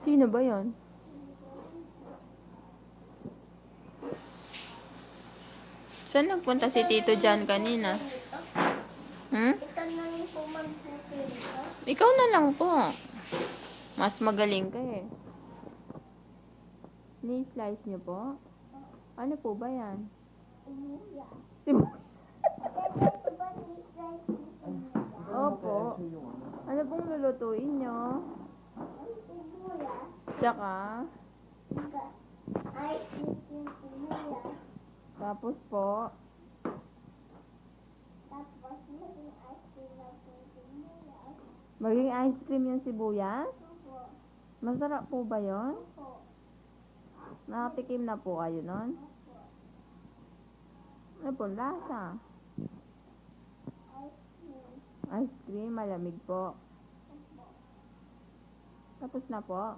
Sino ba yon? Saan nagpunta si Tito Jan kanina? Ikaw na lang po. Mas magaling ka eh. Ni-slice niyo po? Ano po ba yan? Sibuya. Opo. Ano pong lulutuin nyo? Tsaka? Tapos po? Maging ice cream yung sibuyas? Masarap po ba yun? Nakatikim na po kayo nun? Ano po lasa? Ice cream, malamig po. Tapos na po?